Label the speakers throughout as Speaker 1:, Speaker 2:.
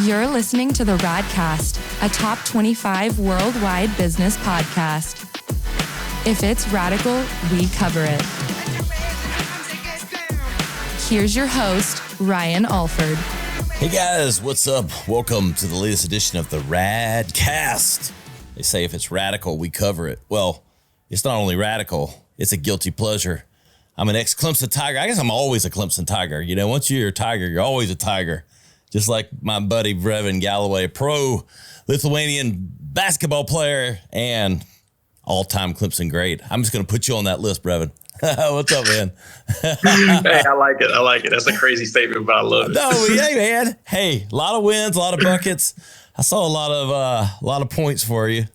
Speaker 1: You're listening to the Radcast, a top 25 worldwide business podcast. If it's radical, we cover it. Here's your host, Ryan Alford.
Speaker 2: Hey guys, what's up? Welcome to the latest edition of the Radcast. They say if it's radical, we cover it. Well, it's not only radical, it's a guilty pleasure. I'm an ex-Clemson Tiger. I guess I'm always a Clemson Tiger. You know, once you're a Tiger, you're always a Tiger. Just like my buddy Brevin Galloway, pro Lithuanian basketball player and all-time Clemson great. I'm just going to put you on that list, Brevin. What's up, man?
Speaker 3: Hey, I like it. That's a crazy statement, but I love it.
Speaker 2: No, hey, man. Hey, a lot of wins, a lot of buckets. I saw a lot of points for you.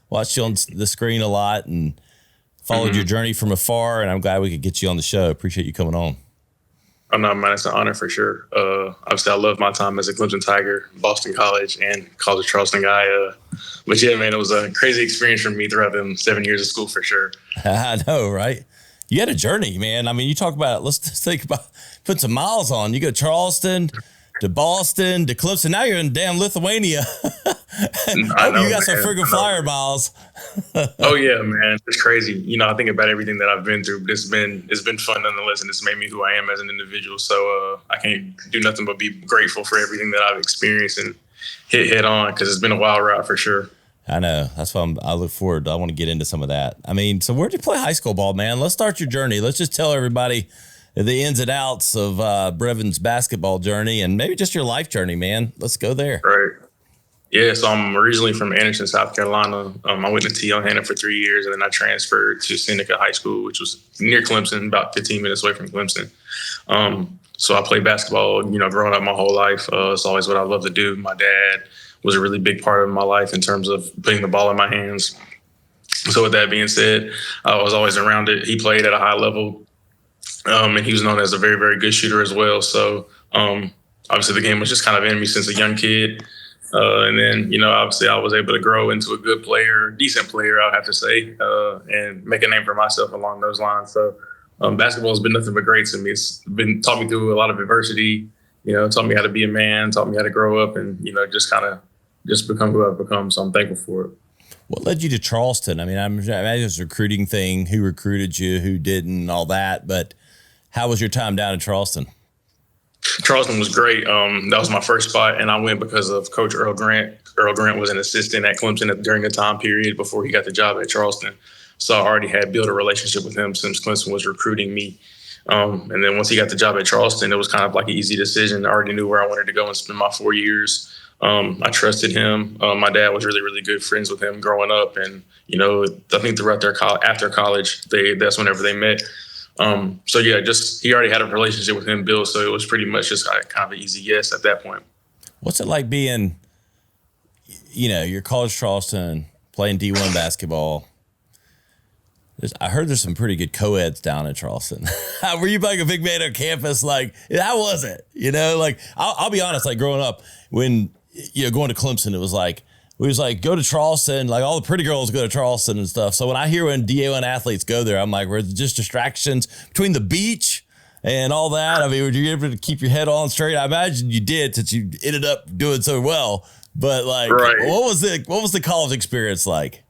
Speaker 2: Watched you on the screen a lot and followed your journey from afar, and I'm glad we could get you on the show. Appreciate you coming on.
Speaker 3: Oh, no, man, it's an honor for sure. Obviously, I love my time as a Clemson Tiger, Boston College, and College of Charleston guy. But yeah, man, it was a crazy experience for me throughout them 7 years of school for sure.
Speaker 2: I know, right? You had a journey, man. I mean, you talk about, let's think about, put some miles on. You go Charleston to Boston to Clemson. Now you're in damn Lithuania. I know, you got some friggin' flyer miles.
Speaker 3: Oh yeah, man, it's crazy. You know, I think about everything that I've been through. It's been fun nonetheless, and it's made me who I am as an individual. So I can't do nothing but be grateful for everything that I've experienced and hit head on, because it's been a wild ride for sure.
Speaker 2: I know. That's why I look forward. I want to get into some of that. I mean, so where'd you play high school ball, man? Let's start your journey. Let's just tell everybody the ins and outs of Brevin's basketball journey and maybe just your life journey, man. Let's go there.
Speaker 3: Right. Yeah, so I'm originally from Anderson, South Carolina. I went to T.O. Hanna for 3 years, and then I transferred to Seneca High School, which was near Clemson, about 15 minutes away from Clemson. So I played basketball, you know, growing up my whole life. It's always what I love to do. My dad was a really big part of my life in terms of putting the ball in my hands. So with that being said, I was always around it. He played at a high level, and he was known as a very, very good shooter as well. So obviously the game was just kind of in me since a young kid. And then, you know, obviously I was able to grow into a good player, decent player, I would have to say, and make a name for myself along those lines. So basketball has been nothing but great to me. It's been taught me through a lot of adversity, you know, taught me how to be a man, taught me how to grow up and, you know, just become who I've become. So I'm thankful for it.
Speaker 2: What led you to Charleston? I mean, I imagine it's a recruiting thing, who recruited you, who didn't, all that. But how was your time down in Charleston?
Speaker 3: Charleston was great. That was my first spot, and I went because of Coach Earl Grant. Earl Grant was an assistant at Clemson during the time period before he got the job at Charleston. So I already had built a relationship with him since Clemson was recruiting me. And then once he got the job at Charleston, it was kind of like an easy decision. I already knew where I wanted to go and spend my 4 years. I trusted him. My dad was really, really good friends with him growing up. And, you know, I think throughout after college, that's whenever they met. So yeah, he already had a relationship with him built, so it was pretty much just kind of an easy yes at that point.
Speaker 2: What's it like being, you know, you're College of Charleston, playing D1 basketball? I heard there's some pretty good co-eds down in Charleston. Were you like a big man on campus? Like, how was it? You know, like, I'll be honest, like growing up, when, you know, going to Clemson, it was like, we was like, go to Charleston, like all the pretty girls go to Charleston and stuff. So when I hear when D1 athletes go there, I'm like, we're just distractions between the beach and all that. I mean, were you able to keep your head on straight? I imagine you did, since you ended up doing so well. But like, right. What was the college experience like?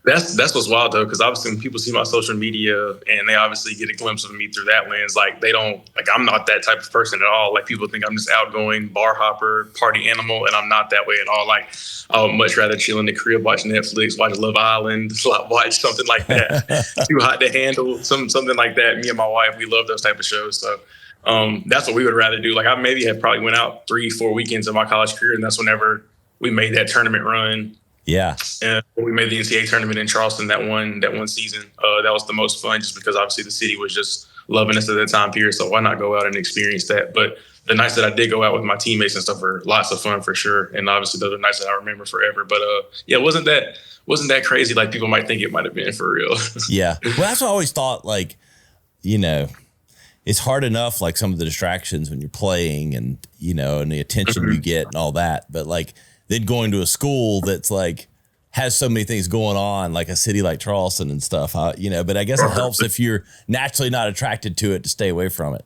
Speaker 3: That's what's wild though, because obviously when people see my social media and they obviously get a glimpse of me through that lens, like they don't, like I'm not that type of person at all. Like people think I'm just outgoing, bar hopper, party animal, and I'm not that way at all. Like I would much rather chill in the crib, watch Netflix, watch Love Island, watch something like that. Too Hot to Handle, something like that. Me and my wife, we love those type of shows. So that's what we would rather do. Like I maybe had probably went out 3-4 weekends of my college career, and that's whenever we made that tournament run.
Speaker 2: Yeah.
Speaker 3: And we made the NCAA tournament in Charleston that one season. That was the most fun, just because obviously the city was just loving us at that time period. So why not go out and experience that? But the nights that I did go out with my teammates and stuff were lots of fun for sure. And obviously those are nights that I remember forever. But yeah, it wasn't that crazy like people might think it might have been, for real.
Speaker 2: Yeah. Well, that's what I always thought, like, you know, it's hard enough, like some of the distractions when you're playing and, you know, and the attention you get and all that. But like, then going to a school that's like has so many things going on, like a city like Charleston and stuff, you know, but I guess it helps if you're naturally not attracted to it to stay away from it.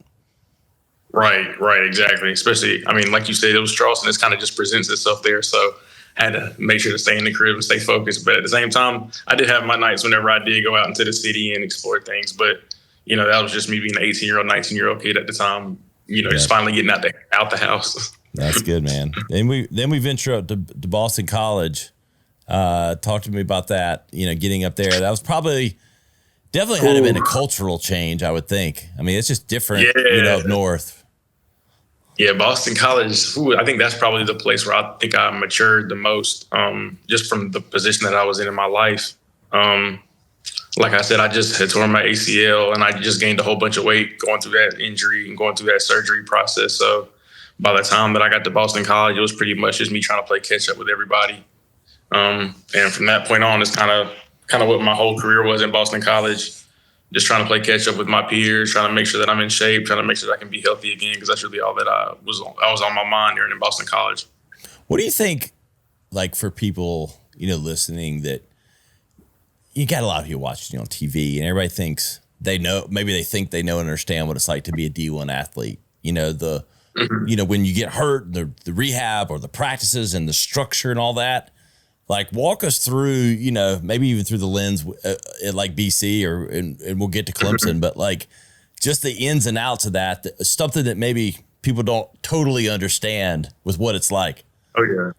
Speaker 3: Right, exactly. Especially, I mean, like you said, it was Charleston. This kind of just presents itself there. So I had to make sure to stay in the crib and stay focused. But at the same time, I did have my nights whenever I did go out into the city and explore things. But, you know, that was just me being an 18-year-old, 19-year-old kid at the time, you know, just finally getting out the house.
Speaker 2: That's good, man. Then we venture up to Boston College. Talk to me about that, you know, getting up there. That was definitely had to have been a cultural change, I would think. I mean, it's just different, you know, up north.
Speaker 3: Yeah, Boston College, I think that's probably the place where I think I matured the most, just from the position that I was in my life. Like I said, I just had torn my ACL and I just gained a whole bunch of weight going through that injury and going through that surgery process. So by the time that I got to Boston College, it was pretty much just me trying to play catch up with everybody. And from that point on, it's kind of what my whole career was in Boston College. Just trying to play catch up with my peers, trying to make sure that I'm in shape, trying to make sure that I can be healthy again, because that's really all that I was on my mind during in Boston College.
Speaker 2: What do you think, like, for people, you know, listening, that you got a lot of people watching, you know, on TV, and everybody thinks they know, maybe they think they know and understand what it's like to be a D1 athlete. You know, you know, when you get hurt, the rehab or the practices and the structure and all that. Like, walk us through, you know, maybe even through the lens at like BC and we'll get to Clemson, but like just the ins and outs of that, something that maybe people don't totally understand with what it's like.
Speaker 3: Oh, yeah.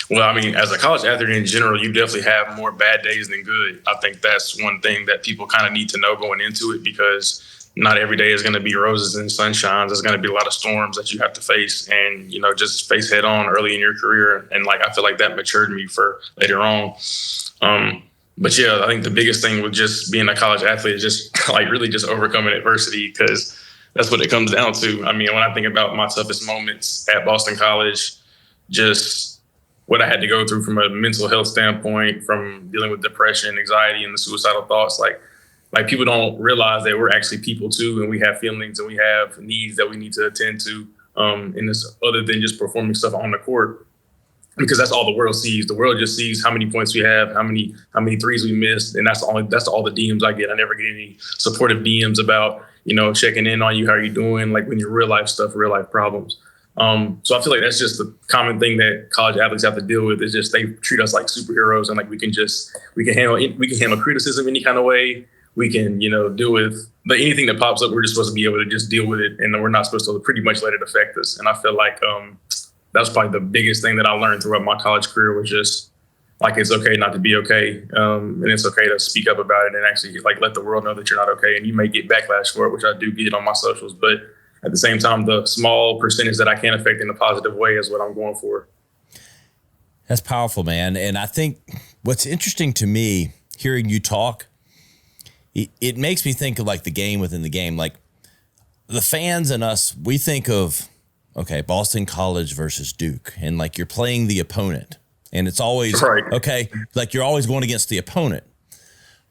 Speaker 3: Well, I mean, as a college athlete in general, you definitely have more bad days than good. I think that's one thing that people kind of need to know going into it, because not every day is going to be roses and sunshines. There's going to be a lot of storms that you have to face and, you know, just face head on early in your career. And like, I feel like that matured me for later on. But yeah, I think the biggest thing with just being a college athlete is just like really just overcoming adversity, because that's what it comes down to. I mean, when I think about my toughest moments at Boston College, just what I had to go through from a mental health standpoint, from dealing with depression, anxiety, and the suicidal thoughts, like people don't realize that we're actually people too, and we have feelings and we have needs that we need to attend to, in this other than just performing stuff on the court, because that's all the world sees. The world just sees how many points we have, how many threes we missed, and that's all the DMs I get. I never get any supportive DMs about, you know, checking in on you, how are you doing, like when your real life stuff, real life problems. So I feel like that's just the common thing that college athletes have to deal with, is just they treat us like superheroes, and like we can handle criticism any kind of way. We can, you know, deal with anything that pops up. We're just supposed to be able to just deal with it, and we're not supposed to pretty much let it affect us. And I feel like that's probably the biggest thing that I learned throughout my college career, was just like, it's okay not to be okay, and it's okay to speak up about it and actually like let the world know that you're not okay. And you may get backlash for it, which I do get on my socials, but at the same time, the small percentage that I can affect in a positive way is what I'm going for.
Speaker 2: That's powerful, man. And I think what's interesting to me, hearing you talk, it makes me think of like the game within the game. Like the fans and us, we think of, okay, Boston College versus Duke, and like you're playing the opponent, and it's always right. Okay, like you're always going against the opponent.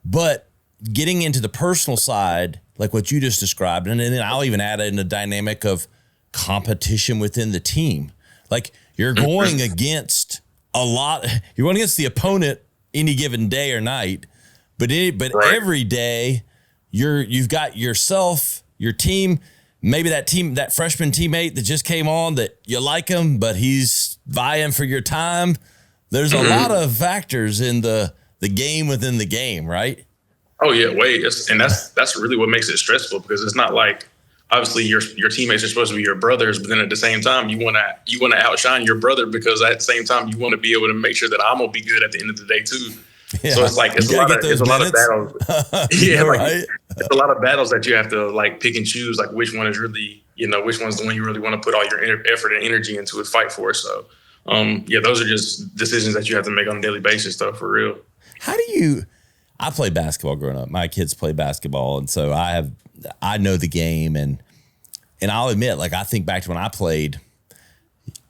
Speaker 2: But getting into the personal side, like what you just described, and then I'll even add in a dynamic of competition within the team. Like you're going against you're going against the opponent any given day or night. But right. Every day you've got yourself, your team, maybe that freshman teammate that just came on that you like him, but he's vying for your time. There's a lot of factors in the game within the game, right?
Speaker 3: Oh yeah, and that's really what makes it stressful, because it's not like, obviously your teammates are supposed to be your brothers, but then at the same time you want to outshine your brother, because at the same time you want to be able to make sure that I'm gonna be good at the end of the day too. Yeah. So it's like it's a lot of battles. Yeah, like, right? It's a lot of battles that you have to like pick and choose, like which one is really, you know, which one's the one you really want to put all your effort and energy into and fight for. So yeah, those are just decisions that you have to make on a daily basis, though, for real.
Speaker 2: I played basketball growing up. My kids play basketball, and so I know the game, and I'll admit, like I think back to when I played,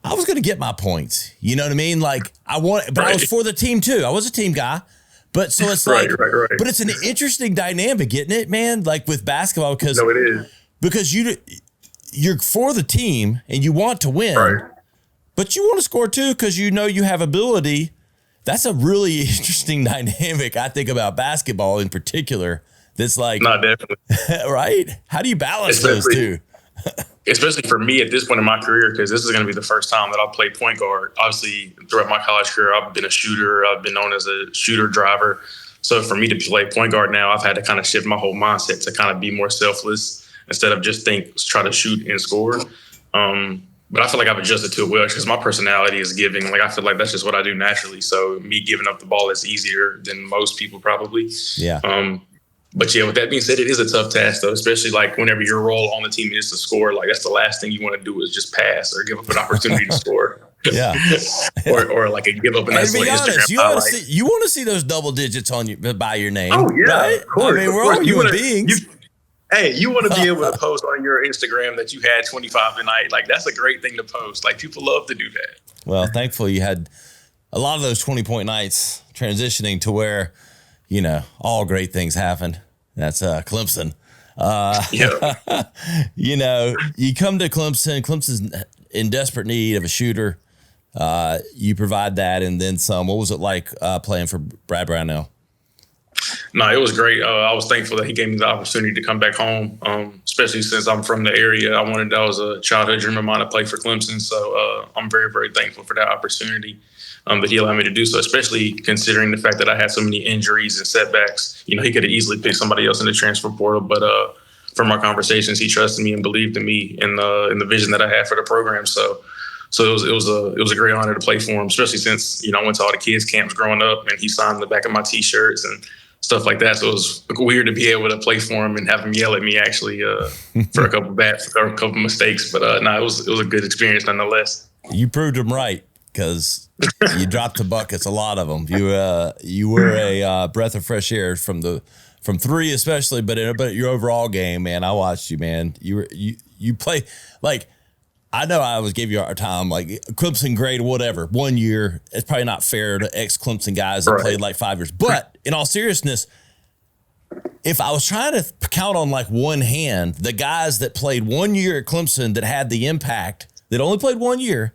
Speaker 2: I was going to get my points. You know what I mean? Like I was for the team too. I was a team guy, but so it's right. But it's an interesting dynamic, isn't it, man? Like with basketball, because
Speaker 3: no, it is,
Speaker 2: because you're for the team and you want to win, right. But you want to score too, because you know you have ability. That's a really interesting dynamic, I think, about basketball in particular. That's like,
Speaker 3: not definitely
Speaker 2: right. How do you balance those two?
Speaker 3: especially for me at this point in my career, because this is going to be the first time that I'll play point guard. Obviously, throughout my college career, I've been a shooter. I've been known as a shooter driver. So for me to play point guard now, I've had to kind of shift my whole mindset to kind of be more selfless instead of just try to shoot and score. But I feel like I've adjusted to it well because my personality is giving. Like, I feel like that's just what I do naturally. So me giving up the ball is easier than most people probably.
Speaker 2: Yeah.
Speaker 3: But yeah, with that being said, it is a tough task though, especially like whenever your role on the team is to score. Like, that's the last thing you want to do is just pass or give up an opportunity to score.
Speaker 2: Yeah.
Speaker 3: or like a give up a nice little Instagram.
Speaker 2: You want to see those double digits on you by your name.
Speaker 3: Oh yeah,
Speaker 2: right?
Speaker 3: Of course.
Speaker 2: I mean, we're all human beings.
Speaker 3: You want to be able to post on your Instagram that you had 25 tonight. Like, that's a great thing to post. Like, people love to do that.
Speaker 2: Well, thankfully you had a lot of those 20-point nights transitioning to where, you know, all great things happen. That's Clemson. You know, you come to Clemson. Clemson's in desperate need of a shooter. You provide that and then some. What was it like playing for Brad Brownell?
Speaker 3: No, it was great. I was thankful that he gave me the opportunity to come back home, especially since I'm from the area. That was a childhood dream of mine to play for Clemson. So I'm very, very thankful for that opportunity that he allowed me to do so, especially considering the fact that I had so many injuries and setbacks. You know, he could have easily picked somebody else in the transfer portal, but from our conversations, he trusted me and believed in me and in the vision that I had for the program. So it was a great honor to play for him, especially since, you know, I went to all the kids' camps growing up and he signed the back of my T-shirts and stuff like that. So it was weird to be able to play for him and have him yell at me actually for a couple bats or a couple mistakes. But it was a good experience nonetheless.
Speaker 2: You proved him right because you dropped the buckets, a lot of them. You were a breath of fresh air from three especially, but your overall game, man. I watched you, man. You play like. I know I always gave you our time, like Clemson grade, whatever. 1 year, it's probably not fair to ex-Clemson guys that played like 5 years. But in all seriousness, if I was trying to count on like one hand, the guys that played 1 year at Clemson that had the impact, that only played 1 year,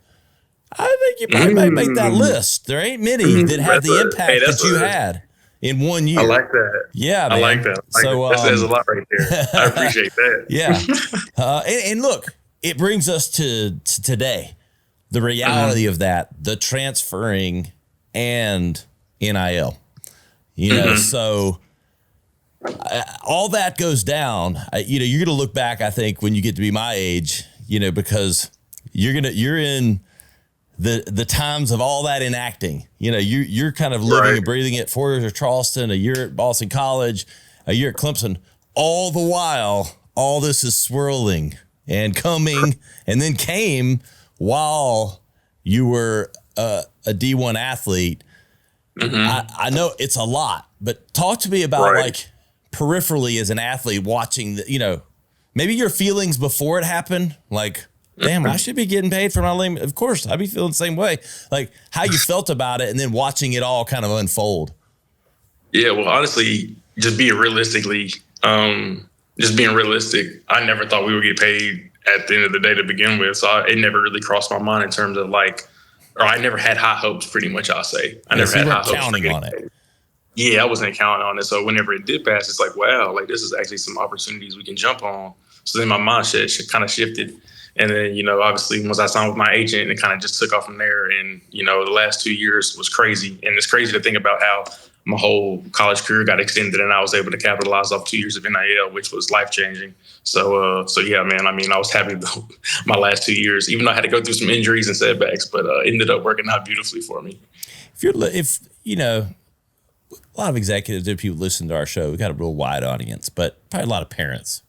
Speaker 2: I think you probably might make that list. There ain't many that had the impact that you had in 1 year.
Speaker 3: I like that.
Speaker 2: Yeah, man.
Speaker 3: I like that. That says a lot right there. I appreciate that.
Speaker 2: Yeah. And look, it brings us to today, the reality of that, the transferring and NIL, you know, so all that goes down, you know, you're going to look back, I think, when you get to be my age, you know, because you're in the times of all that enacting, you know, you're kind of living and breathing it. 4 years at Charleston, a year at Boston College, a year at Clemson, all the while, all this is swirling and coming, and then came while you were a D1 athlete. I know it's a lot, but talk to me about like peripherally as an athlete watching the, you know, maybe your feelings before it happened. Like, damn, I should be getting paid for my lame. Of course, I'd be feeling the same way. Like how you felt about it, and then watching it all kind of unfold.
Speaker 3: Yeah, well, honestly, just being realistic, I never thought we would get paid at the end of the day to begin with. So it never really crossed my mind in terms of like, or I never had high hopes, pretty much, I'll say. I never had high hopes.
Speaker 2: Counting on it.
Speaker 3: Yeah, I wasn't counting on it. So whenever it did pass, it's like, wow, like this is actually some opportunities we can jump on. So then my mindset kind of shifted. And then, you know, obviously once I signed with my agent, it kind of just took off from there. And, you know, the last 2 years was crazy. And it's crazy to think about how my whole college career got extended and I was able to capitalize off 2 years of NIL, which was life-changing. So yeah, man, I mean, I was happy my last 2 years, even though I had to go through some injuries and setbacks, but it ended up working out beautifully for me. If
Speaker 2: you know, a lot of executives and people listen to our show, we got a real wide audience, but probably a lot of parents.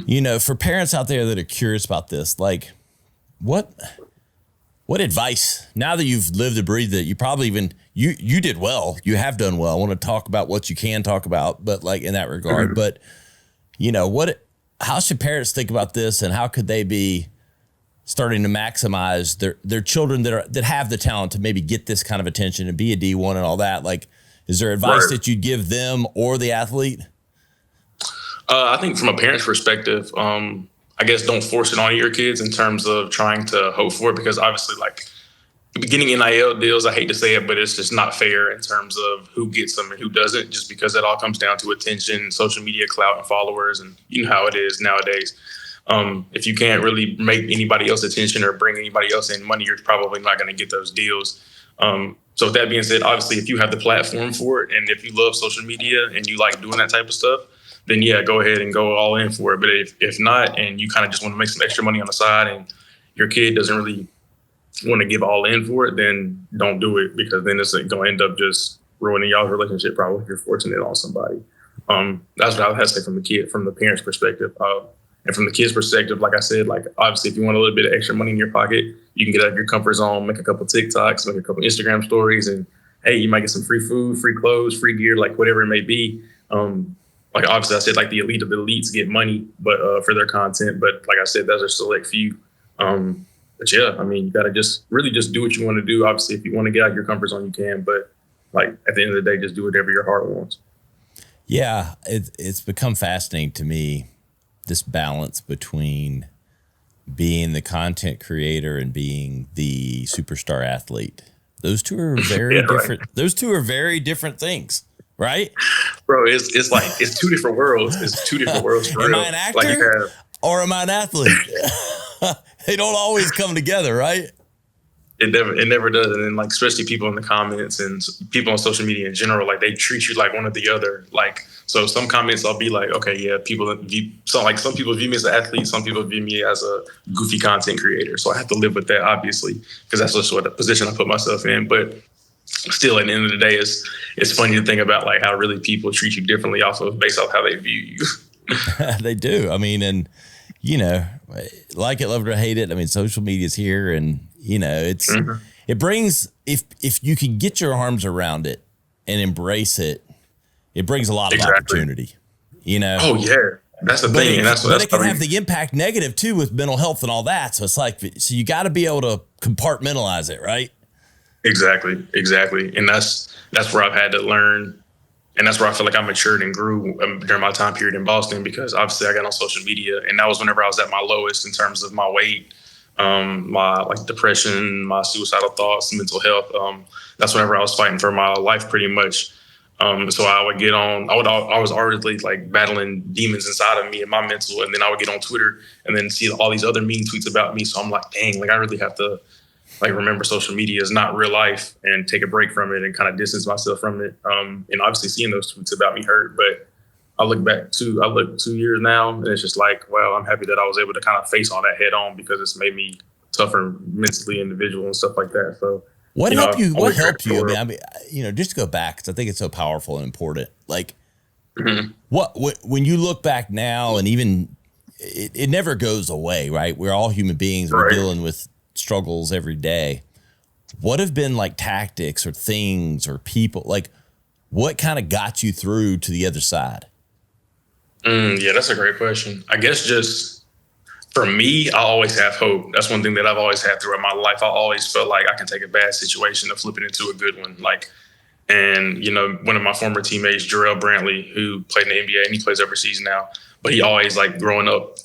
Speaker 2: You know, for parents out there that are curious about this, like what advice, now that you've lived and breathed it, you probably even, you did well, you have done well. I want to talk about what you can talk about, but like in that regard, but you know, how should parents think about this and how could they be starting to maximize their children that have the talent to maybe get this kind of attention and be a D1 and all that? Like, is there advice that you'd give them or the athlete?
Speaker 3: I think from a parent's perspective, I guess don't force it on your kids in terms of trying to hope for it, because obviously, like, getting NIL deals, I hate to say it, but it's just not fair in terms of who gets them and who doesn't, just because it all comes down to attention, social media clout, and followers, and you know how it is nowadays. If you can't really make anybody else attention or bring anybody else in money, you're probably not going to get those deals. So with that being said, obviously, if you have the platform for it and if you love social media and you like doing that type of stuff, then yeah, go ahead and go all in for it. But if not, and you kind of just want to make some extra money on the side and your kid doesn't really want to give all in for it, then don't do it, because then it's going to end up just ruining y'all's relationship probably if you're forcing it on somebody. That's what I would have to say from the parents' perspective. And from the kids' perspective, like I said, like obviously if you want a little bit of extra money in your pocket, you can get out of your comfort zone, make a couple TikToks, make a couple Instagram stories, and hey, you might get some free food, free clothes, free gear, like whatever it may be. Like obviously I said, like the elite of the elites get money, but for their content. But like I said, those are select few. But yeah, I mean, you got to just really just do what you want to do. Obviously, if you want to get out of your comfort zone, you can. But like at the end of the day, just do whatever your heart wants.
Speaker 2: Yeah, it's become fascinating to me, this balance between being the content creator and being the superstar athlete. Those two are very different. Right. Those two are very different things, right?
Speaker 3: Bro, it's like it's two different worlds. It's two different worlds. For
Speaker 2: am
Speaker 3: real.
Speaker 2: I an actor or am I an athlete? They don't always come together, right?
Speaker 3: It never does. And then like especially people in the comments and people on social media in general, like they treat you like one or the other. Like so some comments I'll be like, okay, yeah, some people view me as an athlete, some people view me as a goofy content creator. So I have to live with that, obviously, because that's just what the position I put myself in. But still, at the end of the day, it's funny to think about like how really people treat you differently based off how they view you.
Speaker 2: They do. I mean, and you know, like it, love it or hate it. I mean, social media is here, and you know, it brings, if you can get your arms around it and embrace it, it brings a lot of opportunity, you know?
Speaker 3: Oh yeah. That's the thing.
Speaker 2: But it can have the impact negative too with mental health and all that. So it's like, so you got to be able to compartmentalize it, right?
Speaker 3: Exactly. And that's where I've had to learn. And that's where I feel like I matured and grew during my time period in Boston, because obviously I got on social media, and that was whenever I was at my lowest in terms of my weight, my like depression, my suicidal thoughts, mental health. That's whenever I was fighting for my life pretty much. So I would get on, I was already like battling demons inside of me and my mental. And then I would get on Twitter and then see all these other mean tweets about me. So I'm like, dang, like I really have to like remember social media is not real life and take a break from it and kind of distance myself from it. And obviously seeing those tweets about me hurt, but I look 2 years now and it's just like, well, I'm happy that I was able to kind of face all that head on, because it's made me tougher mentally, individual and stuff like that. So
Speaker 2: what helped you? What helped you? I mean, you know, just to go back, because I think it's so powerful and important. Like, what when you look back now, and even it never goes away, right? We're all human beings. We're dealing with struggles every day. What have been like tactics or things or people, like what kind of got you through to the other side?
Speaker 3: Yeah, that's a great question. I guess just for me, I always have hope. That's one thing that I've always had throughout my life. I always felt like I can take a bad situation and flip it into a good one. Like, and you know, one of my former teammates, Jarrell Brantley, who played in the NBA and he plays overseas now, but he always like growing up,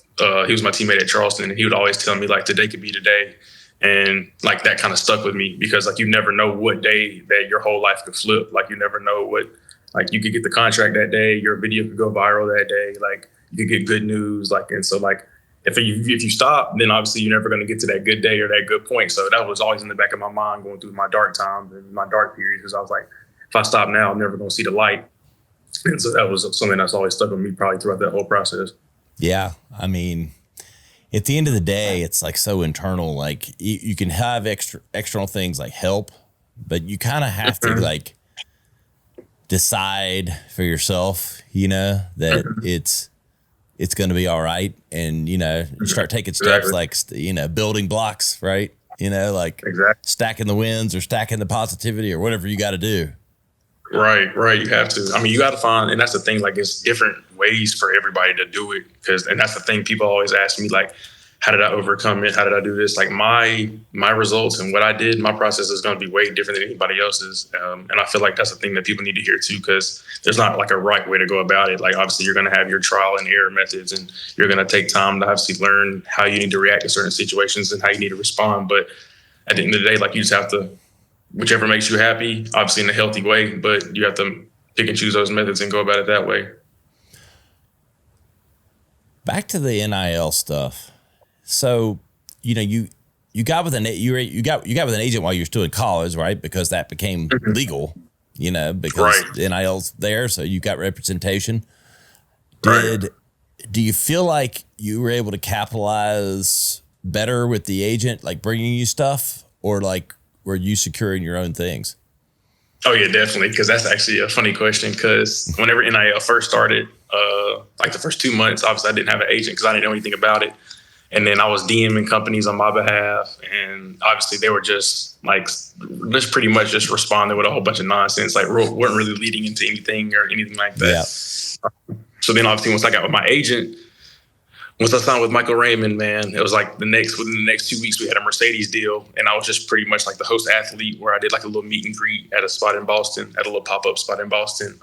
Speaker 3: he was my teammate at Charleston, and he would always tell me like today could be today. And like that kind of stuck with me, because like you never know what day that your whole life could flip. Like you never know what, like you could get the contract that day, your video could go viral that day, like you could get good news. Like, and so like if you stop, then obviously you're never going to get to that good day or that good point. So that was always in the back of my mind going through my dark times and my dark periods, because I was like, if I stop now, I'm never going to see the light. And so that was something that's always stuck with me probably throughout that whole process.
Speaker 2: Yeah. I mean, at the end of the day, it's like so internal. Like you can have external things like help, but you kind of have to like decide for yourself, you know, that it's going to be all right. And, you know, you start taking steps like, you know, building blocks, right? You know, like stacking the wins or stacking the positivity or whatever you got to do.
Speaker 3: Right. You have to. I mean, you got to find, and that's the thing, like it's different ways for everybody to do it. And that's the thing, people always ask me, like, how did I overcome it? How did I do this? Like my results and what I did, my process is going to be way different than anybody else's. And I feel like that's the thing that people need to hear too, because there's not like a right way to go about it. Like obviously you're going to have your trial and error methods, and you're going to take time to obviously learn how you need to react to certain situations and how you need to respond. But at the end of the day, like you just have to, whichever makes you happy, obviously in a healthy way, but you have to pick and choose those methods and go about it that way.
Speaker 2: Back to the NIL stuff. So, you got with you got with an agent while you're still in college, right? Because that became legal, because NIL's there, so you got representation. Do you feel like you were able to capitalize better with the agent, like bringing you stuff, or like were you securing your own things?
Speaker 3: Oh yeah, definitely. Because that's actually a funny question. Because whenever NIL first started, like the first 2 months, obviously I didn't have an agent because I didn't know anything about it. And then I was DMing companies on my behalf, and obviously they were just pretty much just responding with a whole bunch of nonsense, like weren't really leading into anything or anything like that. Yeah. So then obviously once I got with my agent, once I signed with Michael Raymond, man, it was like within the next 2 weeks we had a Mercedes deal, and I was just pretty much like the host athlete where I did like a little meet and greet at a spot in Boston, at a little pop-up spot in Boston.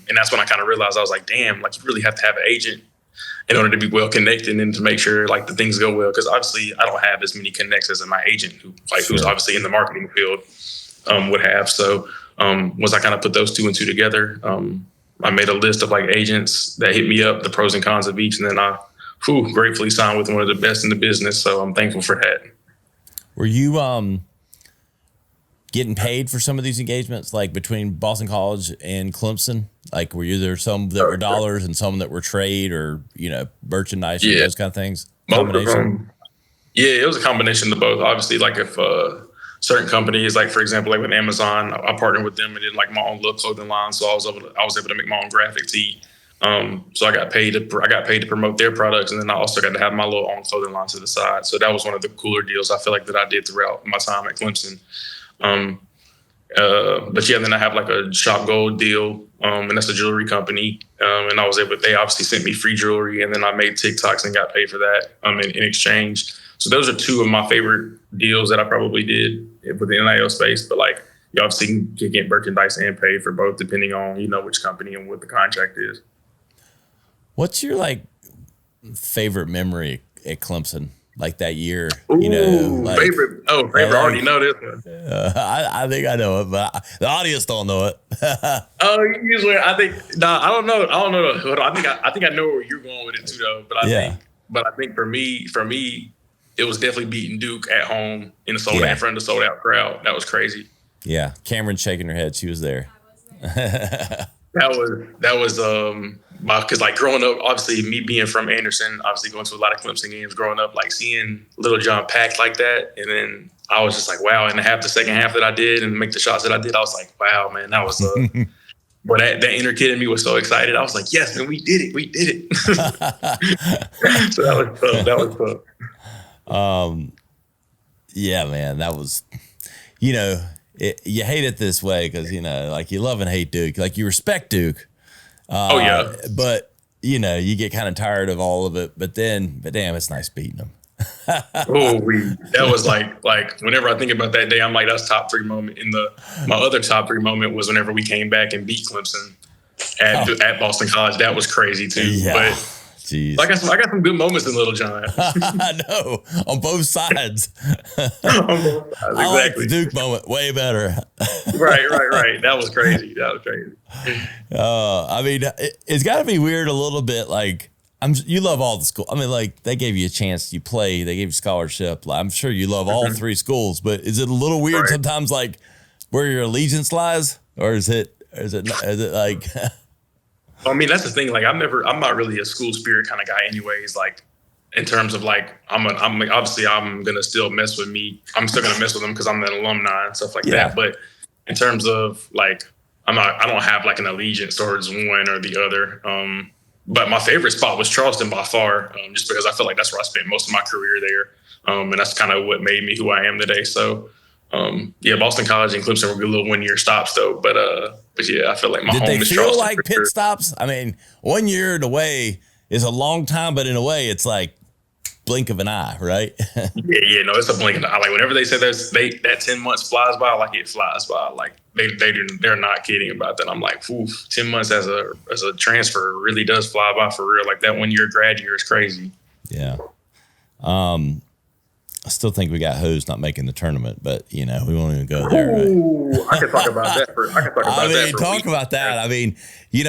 Speaker 3: And that's when I kind of realized I was like, damn, like you really have to have an agent in order to be well connected and to make sure like the things go well. Because obviously I don't have as many connects as my agent who's obviously in the marketing field would have. So once I kind of put those two and two together, I made a list of like agents that hit me up, the pros and cons of each, and then I gratefully signed with one of the best in the business. So I'm thankful for that.
Speaker 2: Were you getting paid for some of these engagements, like between Boston College and Clemson? Like, were there some that were dollars and some that were trade or, merchandise or those kind of things? Combination?
Speaker 3: Yeah, it was a combination of both. Obviously, like if certain companies, like for example, like with Amazon, I partnered with them and did like my own little clothing line. So I was able to make my own graphic tee. So I got paid to promote their products, and then I also got to have my little own clothing line to the side. So that was one of the cooler deals I feel like that I did throughout my time at Clemson. But yeah, then I have like a Shop Gold deal, and that's a jewelry company. And they obviously sent me free jewelry, and then I made TikToks and got paid for that in exchange. So those are two of my favorite deals that I probably did with the NIL space. But like, you obviously can get merchandise and paid for both depending on, which company and what the contract is.
Speaker 2: What's your like favorite memory at Clemson? Like that year,
Speaker 3: favorite. I already know this one.
Speaker 2: I think I know it, but the audience don't know it.
Speaker 3: Usually I don't know. I think I know where you're going with it too, though. But I think for me, it was definitely beating Duke at home in front of the sold out crowd. That was crazy. Yeah, Cameron shaking her head. She was there. That was because like growing up, obviously me being from Anderson, obviously going to a lot of Clemson games growing up, like seeing Little John packed like that, and then I was just like, wow. And the second half that I did and make the shots that I did, I was like, wow, man, that was boy, that inner kid in me was so excited. I was like, yes, man, we did it. So that was tough. Yeah, man, that was, you hate it this way because, like you love and hate Duke. Like you respect Duke. But, you get kind of tired of all of it. But damn, it's nice beating them. That was like whenever I think about that day, I'm like, that's top three moment. My other top three moment was whenever we came back and beat Clemson at Boston College. That was crazy too. Yeah. But jeez. I got some good moments in Little John. I know, on both sides. Exactly. I like the Duke moment way better. Right. That was crazy. I mean, it's got to be weird a little bit. Like, you love all the schools. I mean, like they gave you a chance to play. They gave you scholarship. I'm sure you love all three schools. But is it a little weird sometimes, like where your allegiance lies, or is it like? I mean, that's the thing. Like, I'm not really a school spirit kind of guy anyways. Like, in terms of like, I'm going to still mess with me. I'm still going to mess with them because I'm an alumni and stuff like that. But in terms of like, I don't have like an allegiance towards one or the other. But my favorite spot was Charleston by far, just because I feel like that's where I spent most of my career there. And that's kind of what made me who I am today. So, Boston College and Clemson were good little 1 year stops though. But yeah, I feel like my home is Charleston. Did they feel like pit stops? I mean, 1 year in a way is a long time, but in a way it's like blink of an eye, right? No, it's a blink of an eye. Like whenever they say that 10 months flies by, like it flies by. Like they're not kidding about that. I'm like, 10 months as a transfer really does fly by for real. Like that 1 year grad year is crazy. Yeah. I still think we got hosed not making the tournament, but we won't even go there. Right? I could talk about that. Talk about that. I mean,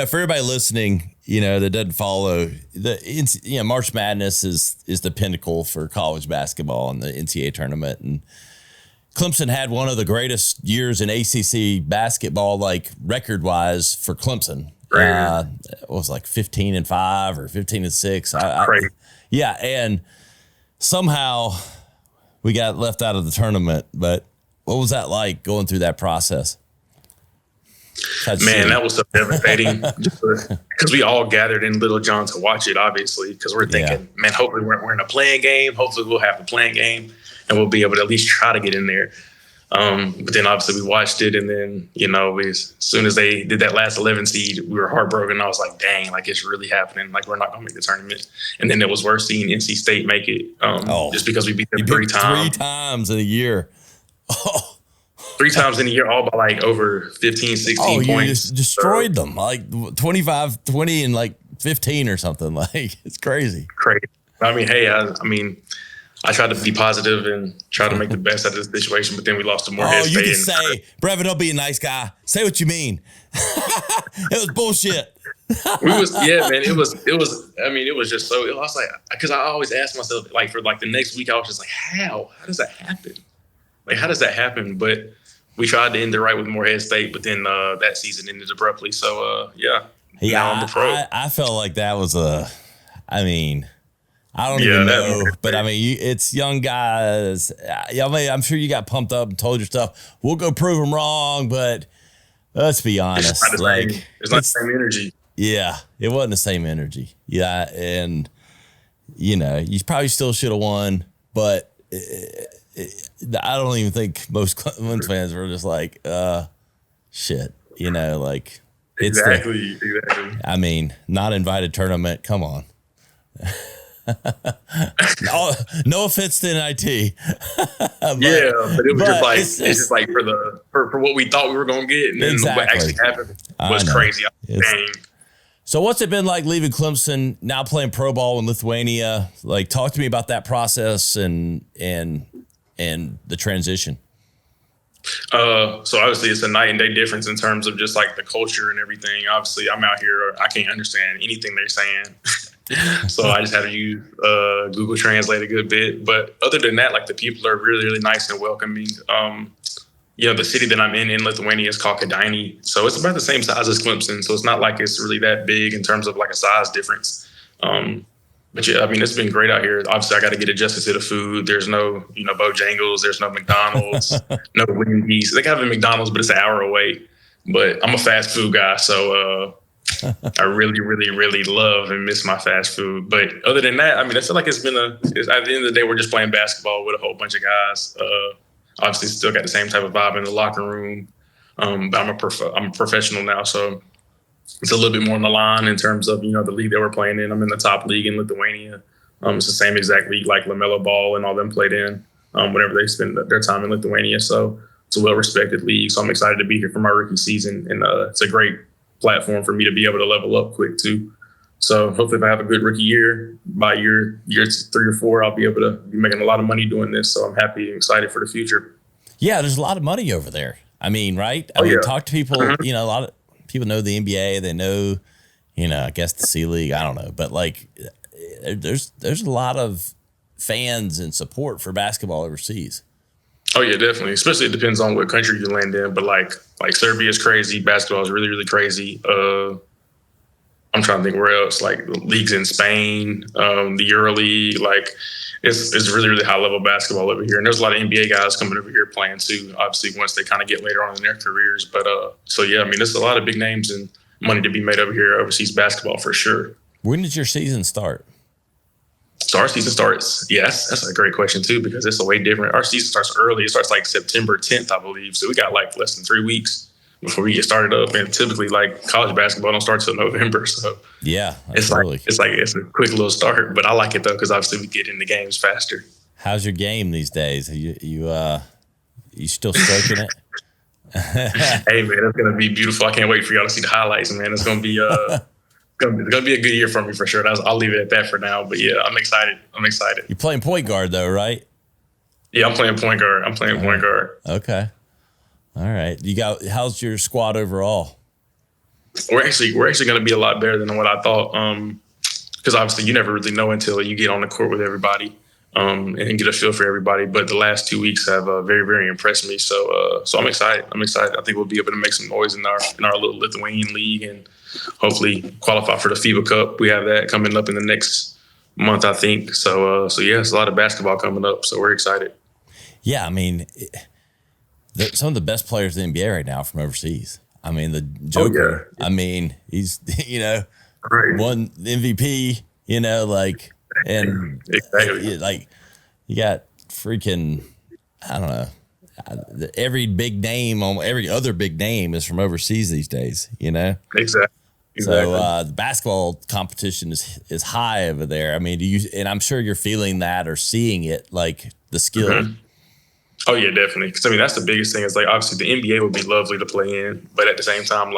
Speaker 3: for everybody listening,
Speaker 2: that doesn't follow March Madness is the pinnacle for college basketball and the NCAA tournament. And Clemson had one of the greatest years in ACC basketball, like record wise for Clemson. It was like 15-5 or 15-6. Yeah. And somehow we got left out of the tournament, but what was that like going through that process?
Speaker 3: Man, that was so devastating because we all gathered in Little John to watch it, obviously, because we're thinking, man, hopefully we're in a playing game. Hopefully we'll have a playing game and we'll be able to at least try to get in there. But then obviously we watched it, and then, as soon as they did that last 11 seed, we were heartbroken. I was like, dang, like it's really happening. Like we're not going to make the tournament. And then it was worse seeing NC State make it just because we beat them three times.
Speaker 2: 3 times in a year. Oh.
Speaker 3: 3 times in a year, all by like over 15, 16 points.
Speaker 2: You just destroyed them, like 25, 20, and like 15 or something. Like, it's crazy.
Speaker 3: Crazy. I mean, hey, I tried to be positive and try to make the best out of the situation, but then we lost to Morehead State.
Speaker 2: You can say, Brevin, don't be a nice guy. Say what you mean. It was bullshit.
Speaker 3: It was just so, I was like, because I always ask myself, like, for like the next week, I was just like, how does that happen? Like, how does that happen? But we tried to end it right with Morehead State, but then that season ended abruptly. So, now I'm a pro.
Speaker 2: I felt like that was I don't even know, but it's young guys. I'm sure you got pumped up and told yourself, we'll go prove them wrong, but let's be honest.
Speaker 3: It's not the same energy.
Speaker 2: Yeah, it wasn't the same energy. Yeah, and, you probably still should have won, but I don't even think most Clemson fans were just like, shit, like.
Speaker 3: Exactly.
Speaker 2: Not invited tournament. Come on. No offense to NIT.
Speaker 3: but it was just like for what we thought we were going to get, and then what actually happened was crazy.
Speaker 2: So what's it been like leaving Clemson, now playing pro ball in Lithuania? Like, talk to me about that process and the transition.
Speaker 3: So obviously it's a night and day difference in terms of just like the culture and everything. Obviously I'm out here, I can't understand anything they're saying. So I just had to use Google Translate a good bit. But other than that, like the people are really, really nice and welcoming. The city that I'm in Lithuania is called Kėdainiai. So it's about the same size as Clemson. So it's not like it's really that big in terms of like a size difference. But yeah, it's been great out here. Obviously, I got to get adjusted to the food. There's no, Bojangles. There's no McDonald's, no Wendy's. They got a McDonald's, but it's an hour away. But I'm a fast food guy, so I really, really, really love and miss my fast food. But other than that, I feel like it's been at the end of the day, we're just playing basketball with a whole bunch of guys. Obviously, still got the same type of vibe in the locker room. But I'm a professional now, so it's a little bit more on the line in terms of, the league that we're playing in. I'm in the top league in Lithuania. It's the same exact league like LaMelo Ball and all them played in whenever they spend their time in Lithuania. So it's a well-respected league. So I'm excited to be here for my rookie season. And it's a great platform for me to be able to level up quick too. So hopefully if I have a good rookie year, by year 3 or 4, I'll be able to be making a lot of money doing this. So I'm happy and excited for the future.
Speaker 2: Yeah, there's a lot of money over there. Right? Talk to people, a lot of people know the NBA, they know, I guess the C League, I don't know. But like there's a lot of fans and support for basketball overseas.
Speaker 3: Oh yeah, definitely. Especially it depends on what country you land in. But like Serbia is crazy. Basketball is really, really crazy. I'm trying to think where else. Like leagues in Spain, the EuroLeague. Like it's really, really high level basketball over here. And there's a lot of NBA guys coming over here playing too. Obviously, once they kind of get later on in their careers. But there's a lot of big names and money to be made over here, overseas basketball for sure.
Speaker 2: When did your season start?
Speaker 3: So our season starts, yes, that's a great question too, because it's a way different. Our season starts early. It starts like September 10th, I believe. So we got like less than 3 weeks before we get started up. And typically like college basketball don't start till November. So
Speaker 2: yeah,
Speaker 3: it's a quick little start, but I like it though, because obviously we get into games faster.
Speaker 2: How's your game these days? You still stroking it?
Speaker 3: Hey man, it's going to be beautiful. I can't wait for y'all to see the highlights, man. It's going to be, it's gonna be a good year for me for sure. I'll leave it at that for now. But yeah, I'm excited. You're
Speaker 2: playing point guard though, right?
Speaker 3: Yeah, I'm playing point guard. Point guard.
Speaker 2: Okay. All right. How's your squad overall?
Speaker 3: we're actually going to be a lot better than what I thought. Because obviously you never really know until you get on the court with everybody and get a feel for everybody. But the last 2 weeks have very, very impressed me. So I'm excited. I think we'll be able to make some noise in our little Lithuanian league and hopefully qualify for the FIBA Cup. We have that coming up in the next month, I think. So yeah, it's a lot of basketball coming up. So we're excited.
Speaker 2: Yeah, I mean, some of the best players in the NBA right now are from overseas. I mean, the Joker. I mean, he's won MVP. And
Speaker 3: exactly.
Speaker 2: You got freaking, I don't know. Every big name, every other big name is from overseas these days.
Speaker 3: Exactly.
Speaker 2: So the basketball competition is high over there. I mean, and I'm sure you're feeling that or seeing it, like the skill.
Speaker 3: Mm-hmm. Oh yeah, definitely. Because that's the biggest thing. Is obviously the NBA would be lovely to play in, but at the same time,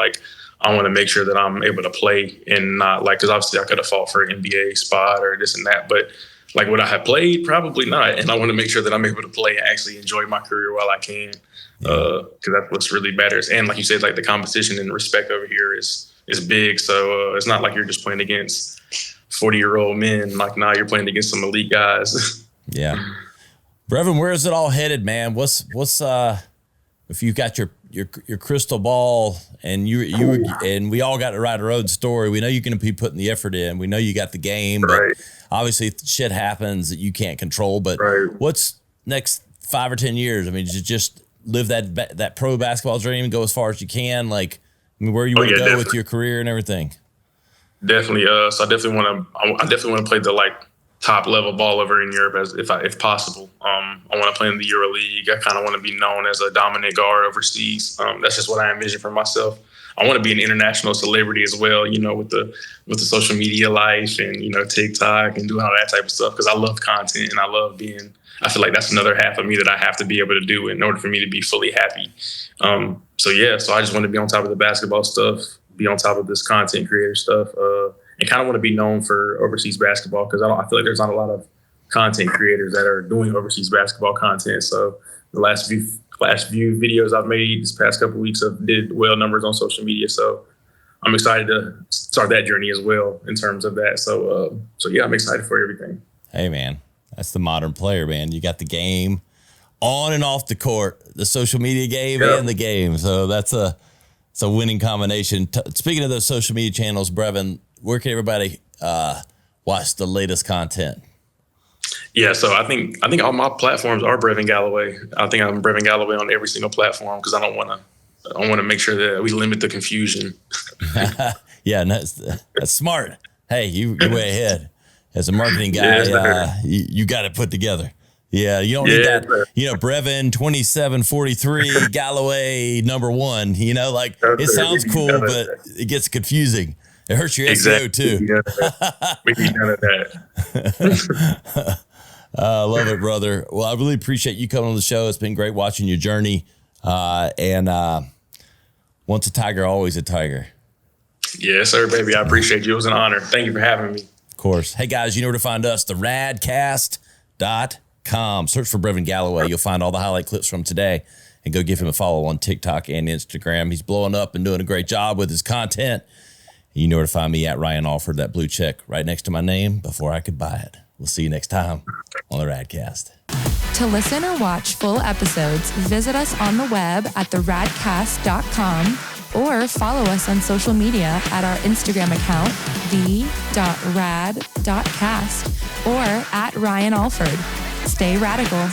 Speaker 3: I want to make sure that I'm able to play and not because obviously I could have fought for an NBA spot or this and that, but would I have played? Probably not. And I want to make sure that I'm able to play and actually enjoy my career while I can, because that's what's really matters. And like you said, the competition and respect over here is big. So it's not like you're just playing against 40-year-old men. Now you're playing against some elite guys.
Speaker 2: Yeah. Brevin, where is it all headed, man? What's if you got your crystal ball and you and we all got to write our own story. We know you're going to be putting the effort in. We know you got the game, but obviously shit happens that you can't control. But what's next 5 or 10 years? I mean, just live that pro basketball dream and go as far as you can. Where you want to go with your career and everything.
Speaker 3: Definitely. So I definitely want to play the top level ball over in Europe if possible. I want to play in the EuroLeague. I kind of want to be known as a dominant guard overseas. That's just what I envision for myself. I want to be an international celebrity as well, with the social media life and, TikTok and doing all that type of stuff. Cause I love content and I feel like that's another half of me that I have to be able to do in order for me to be fully happy. So I just want to be on top of the basketball stuff, be on top of this content creator stuff, and kind of want to be known for overseas basketball because I feel like there's not a lot of content creators that are doing overseas basketball content. So the last few videos I've made this past couple of weeks have did well numbers on social media. So I'm excited to start that journey as well in terms of that. So yeah, I'm excited for everything.
Speaker 2: Hey man, that's the modern player, man. You got the game on and off the court, the social media game and the game. So that's a winning combination. Speaking of those social media channels, Brevin, where can everybody watch the latest content?
Speaker 3: Yeah, so I think all my platforms are Brevin Galloway. I think I'm Brevin Galloway on every single platform because I want to make sure that we limit the confusion.
Speaker 2: Yeah, that's smart. Hey, you're way ahead. As a marketing guy, you got it put together. Yeah, you don't need that. Brevin 2743 Galloway #1. It sounds cool, but it gets confusing. It hurts your SEO too.
Speaker 3: We need none of that.
Speaker 2: I love it, brother. Well, I really appreciate you coming on the show. It's been great watching your journey. And once a tiger, always a tiger.
Speaker 3: Yes, sir, baby. I appreciate you. It was an honor. Thank you for having me.
Speaker 2: Of course. Hey, guys, you know where to find us, the Radcast.com. Search for Brevin Galloway. You'll find all the highlight clips from today and go give him a follow on TikTok and Instagram. He's blowing up and doing a great job with his content. You know where to find me at Ryan Alford, that blue check right next to my name before I could buy it. We'll see you next time on the Radcast.
Speaker 1: To listen or watch full episodes, visit us on the web at theradcast.com or follow us on social media at our Instagram account, the.rad.cast, or at Ryan Alford. Stay radical.